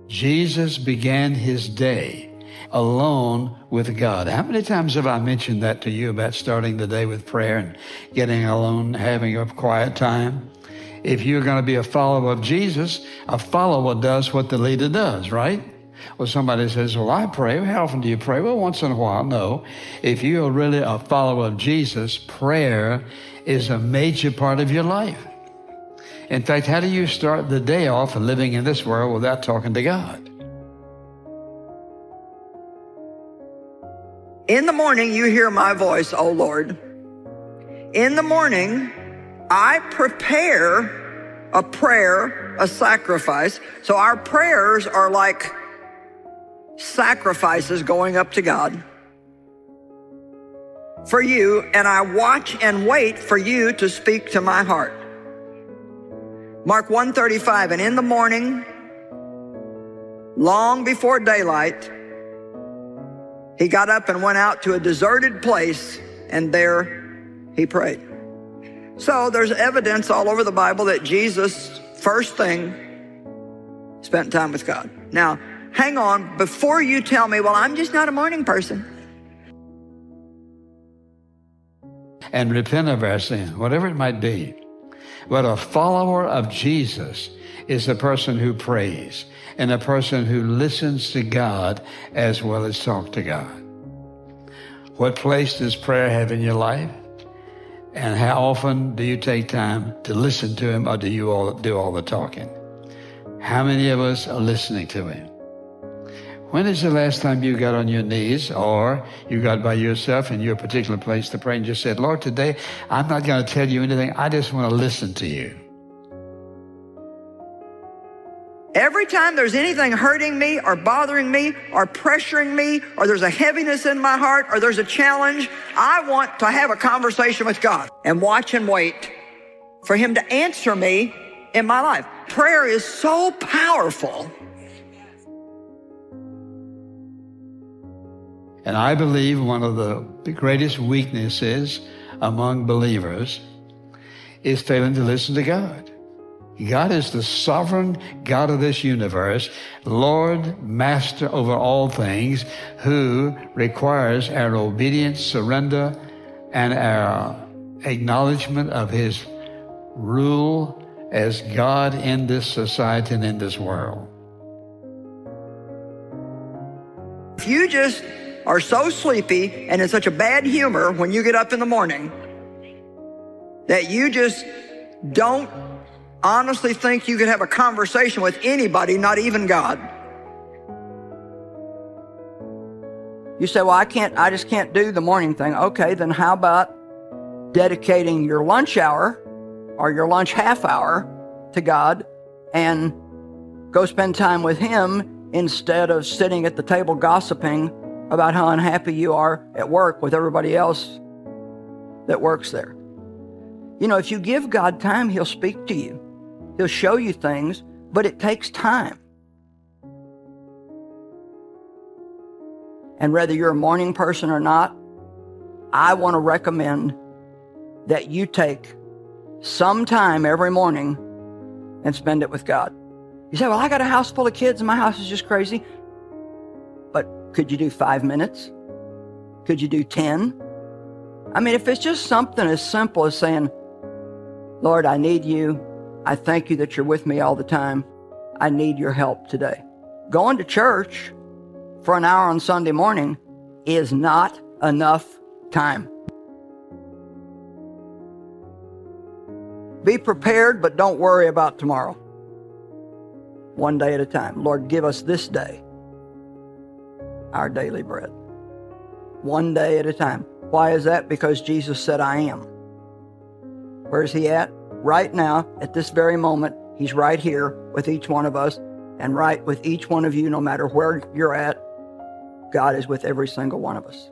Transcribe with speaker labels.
Speaker 1: Jesus began his day alone with God. How many times have I mentioned that to you about starting the day with prayer and getting alone, having a quiet time? If you're going to be a follower of Jesus, a follower does what the leader does, right? Well, somebody says, well, I pray. How often do you pray? Well, once in a while. No. If you are really a follower of Jesus, prayer is a major part of your life. In fact, how do you start the day off living in this world without talking to God?
Speaker 2: In the morning, you hear my voice, O Lord. In the morning, I prepare a prayer, a sacrifice. So our prayers are like sacrifices going up to God for you, and I watch and wait for you to speak to my heart. Mark 1:35, and in the morning, long before daylight, he got up and went out to a deserted place, and there he prayed. So there's evidence all over the Bible that Jesus, first thing, spent time with God. Now, hang on, before you tell me, well, I'm just not a morning person.
Speaker 1: And repent of our sin, whatever it might be. But a follower of Jesus is a person who prays and a person who listens to God as well as talk to God. What place does prayer have in your life? And how often do you take time to listen to him, or do you all do all the talking? How many of us are listening to him? When is the last time you got on your knees, or you got by yourself in your particular place to pray and just said, Lord, today I'm not going to tell you anything. I just want to listen to you.
Speaker 2: Every time there's anything hurting me or bothering me or pressuring me, or there's a heaviness in my heart, or there's a challenge, I want to have a conversation with God and watch and wait for him to answer me in my life. Prayer is so powerful.
Speaker 1: And I believe one of the greatest weaknesses among believers is failing to listen to God. God is the sovereign God of this universe, Lord, Master over all things, who requires our obedience, surrender, and our acknowledgement of his rule as God in this society and in this world.
Speaker 2: If you just are so sleepy and in such a bad humor when you get up in the morning that you just don't honestly think you could have a conversation with anybody, not even God. You say, well, I just can't do the morning thing. Okay, then how about dedicating your lunch hour or your lunch half hour to God and go spend time with him instead of sitting at the table gossiping about how unhappy you are at work with everybody else that works there. You know, if you give God time, he'll speak to you. He'll show you things, but it takes time. And whether you're a morning person or not, I want to recommend that you take some time every morning and spend it with God. You say, well, I got a house full of kids and my house is just crazy. But could you do 5 minutes? Could you do 10? I mean, if it's just something as simple as saying, Lord, I need you. I thank you that you're with me all the time. I need your help today. Going to church for an hour on Sunday morning is not enough time. Be prepared, but don't worry about tomorrow. One day at a time. Lord, give us this day our daily bread. One day at a time. Why is that? Because Jesus said, I am. Where's he at? Right now, at this very moment, he's right here with each one of us, and right with each one of you, no matter where you're at. God is with every single one of us.